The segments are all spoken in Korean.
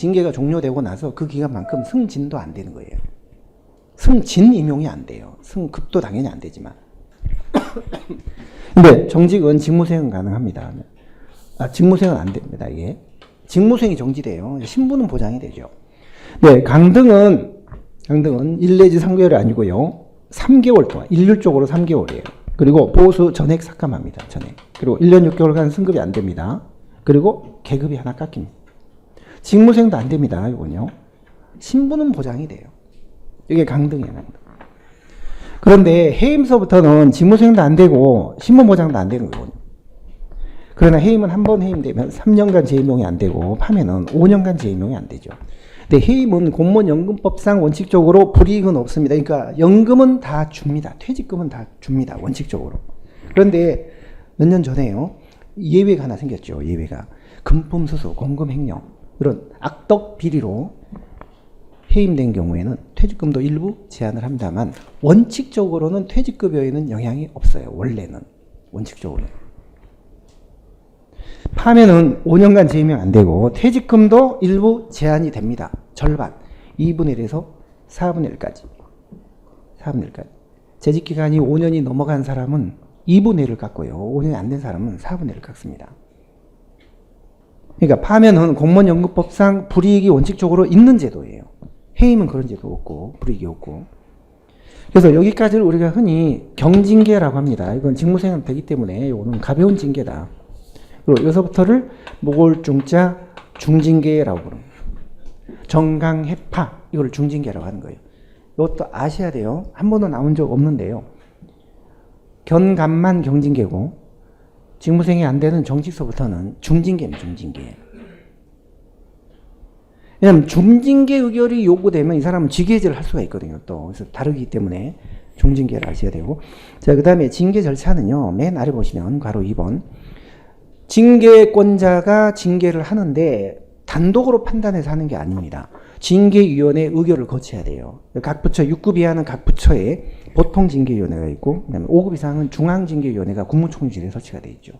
징계가 종료되고 나서 그 기간만큼 승진도 안 되는 거예요. 승진 임용이 안 돼요. 승급도 당연히 안 되지만. 근데 정직은 직무수행은 가능합니다. 직무수행은 안 됩니다. 이게 직무수행이 정지돼요. 신분은 보장이 되죠. 네, 강등은 1 내지 3개월이 아니고요. 3개월 동안 일률적으로 3개월이에요. 그리고 보수 전액 삭감합니다. 전액. 그리고 1년 6개월간 승급이 안 됩니다. 그리고 계급이 하나 깎입니다. 직무수행도 안 됩니다. 이건요. 신분은 보장이 돼요. 이게 강등이에요. 강등. 그런데 해임서부터는 직무수행도 안 되고 신분 보장도 안 되는 거거든요. 그러나 해임은 한 번 해임되면 3년간 재임용이 안 되고 파면은 5년간 재임용이 안 되죠. 근데 해임은 공무원연금법상 원칙적으로 불이익은 없습니다. 그러니까 연금은 다 줍니다. 퇴직금은 다 줍니다. 원칙적으로. 그런데 몇 년 전에요. 예외가 하나 생겼죠. 예외가. 금품수수, 공금횡령 이런 악덕 비리로 해임된 경우에는 퇴직금도 일부 제한을 합니다만 원칙적으로는 퇴직급여에는 영향이 없어요. 원래는. 원칙적으로. 파면은 5년간 재임용 안 되고 퇴직금도 일부 제한이 됩니다. 절반. 2분의 1에서 4분의 1까지. 4분의 1까지. 재직기간이 5년이 넘어간 사람은 2분의 1을 깎고요. 5년이 안 된 사람은 4분의 1을 깎습니다. 그러니까 파면은 공무원연금법상 불이익이 원칙적으로 있는 제도예요. 해임은 그런 제도 없고 불이익이 없고. 그래서 여기까지를 우리가 흔히 경징계라고 합니다. 이건 직무수행은 되기 때문에 이거는 가벼운 징계다. 그리고 여기서부터를 모골중자 중징계라고 부릅니다. 정강해파 이걸 중징계라고 하는 거예요. 이것도 아셔야 돼요. 한 번도 나온 적 없는데요. 견감만 경징계고 직무수행이 안 되는 정직서부터는 중징계입니다. 중징계. 왜냐하면 중징계 의결이 요구되면 이 사람은 직위해제를 할 수가 있거든요. 또 그래서 다르기 때문에 중징계를 아셔야 되고. 자, 그 다음에 징계 절차는요. 맨 아래 보시면 괄호 2번 징계권자가 징계를 하는데 단독으로 판단해서 하는 게 아닙니다. 징계위원회 의결을 거쳐야 돼요. 각 부처 6급 이하는 각 부처에 보통징계위원회가 있고 그다음에 5급 이상은 중앙징계위원회가 국무총리실에 설치가 되어 있죠.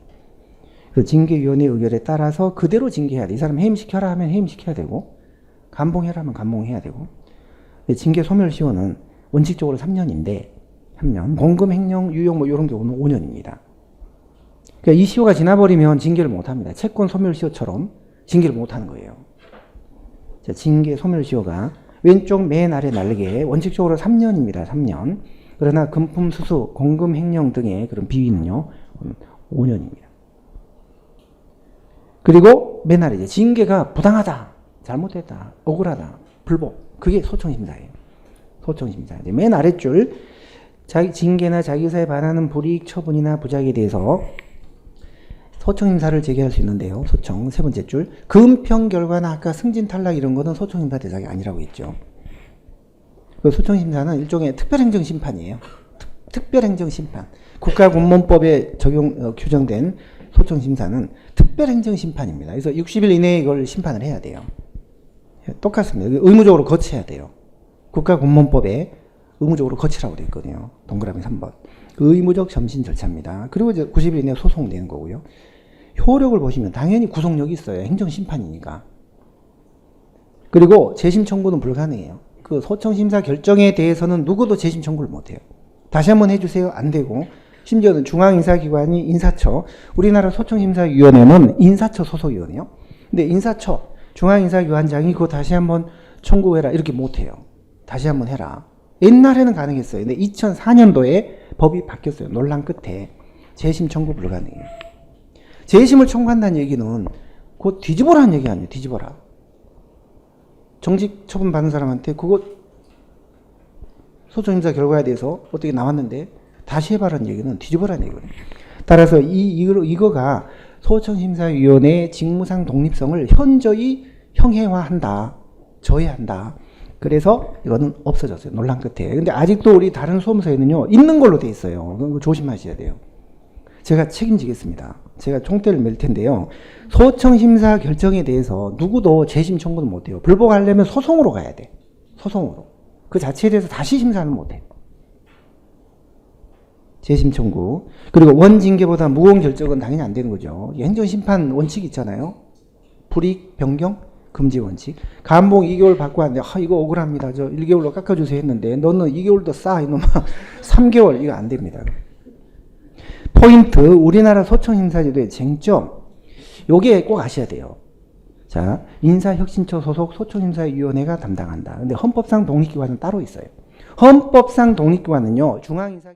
그 징계위원회 의결에 따라서 그대로 징계해야 돼. 이 사람 해임시켜라 하면 해임시켜야 되고 감봉해라 하면 감봉해야 되고. 징계 소멸시효는 원칙적으로 3년인데 3년. 공금, 횡령, 유용 뭐 이런 경우는 5년입니다. 그러니까 이 시효가 지나버리면 징계를 못합니다. 채권 소멸시효처럼 징계를 못하는 거예요. 자, 징계 소멸시효가 왼쪽 맨 아래 날개 원칙적으로 3년입니다. 3년. 그러나 금품 수수, 공금 횡령 등의 그런 비위는요 5년입니다. 그리고 맨 아래 이제 징계가 부당하다, 잘못됐다, 억울하다, 불복. 그게 소청심사예요. 소청심사. 맨 아랫줄 자기 징계나 자기 의사에 반하는 불이익 처분이나 부작에 대해서 소청심사를 제기할 수 있는데요. 소청 세 번째 줄 금평 결과나 아까 승진 탈락 이런 거는 소청심사 대상이 아니라고 했죠. 그 소청심사는 일종의 특별행정심판이에요. 특별행정심판. 국가공무원법에 규정된 소청심사는 특별행정심판입니다. 그래서 60일 이내에 이걸 심판을 해야 돼요. 똑같습니다. 의무적으로 거쳐야 돼요. 국가공무원법에 의무적으로 거치라고 되어 있거든요. 동그라미 3번. 의무적 점심 절차입니다. 그리고 이제 90일 이내에 소송을 내는 거고요. 효력을 보시면 당연히 구속력이 있어요. 행정심판이니까. 그리고 재심 청구는 불가능해요. 그 소청심사 결정에 대해서는 누구도 재심 청구를 못해요. 다시 한번 해주세요. 안 되고. 심지어는 중앙인사기관이 인사처, 우리나라 소청심사위원회는 인사처 소속위원회요. 근데 인사처, 중앙인사기관장이 그거 다시 한번 청구해라 이렇게 못해요. 다시 한번 해라. 옛날에는 가능했어요. 근데 2004년도에 법이 바뀌었어요. 논란 끝에. 재심 청구 불가능해요. 재심을 청구한다는 얘기는 그거 뒤집어라는 얘기 아니에요. 뒤집어라. 정직 처분 받은 사람한테 그거 소청심사 결과에 대해서 어떻게 나왔는데 다시 해봐라는 얘기는 뒤집어라는 얘기거든요. 따라서 이거가 소청심사위원회의 직무상 독립성을 현저히 형해화한다. 저해한다. 그래서 이거는 없어졌어요. 논란 끝에. 근데 아직도 우리 다른 소험서에는요. 있는 걸로 돼 있어요. 그거 조심하셔야 돼요. 제가 책임지겠습니다. 제가 총대를 맬 텐데요. 소청심사 결정에 대해서 누구도 재심 청구는 못해요. 불복하려면 소송으로 가야 돼. 소송으로. 그 자체에 대해서 다시 심사는 못해요. 재심 청구. 그리고 원징계보다 무거운 결정은 당연히 안 되는 거죠. 행정심판 원칙이 있잖아요. 불이익 변경. 금지 원칙. 감봉 2개월 받고 왔는데, 이거 억울합니다. 저 1개월로 깎아주세요 했는데, 너는 2개월도 싸. 이놈아. 3개월. 이거 안 됩니다. 포인트. 우리나라 소청심사제도의 쟁점. 요게 꼭 아셔야 돼요. 자, 인사혁신처 소속 소청심사위원회가 담당한다. 근데 헌법상 독립기관은 따로 있어요. 헌법상 독립기관은요, 중앙인사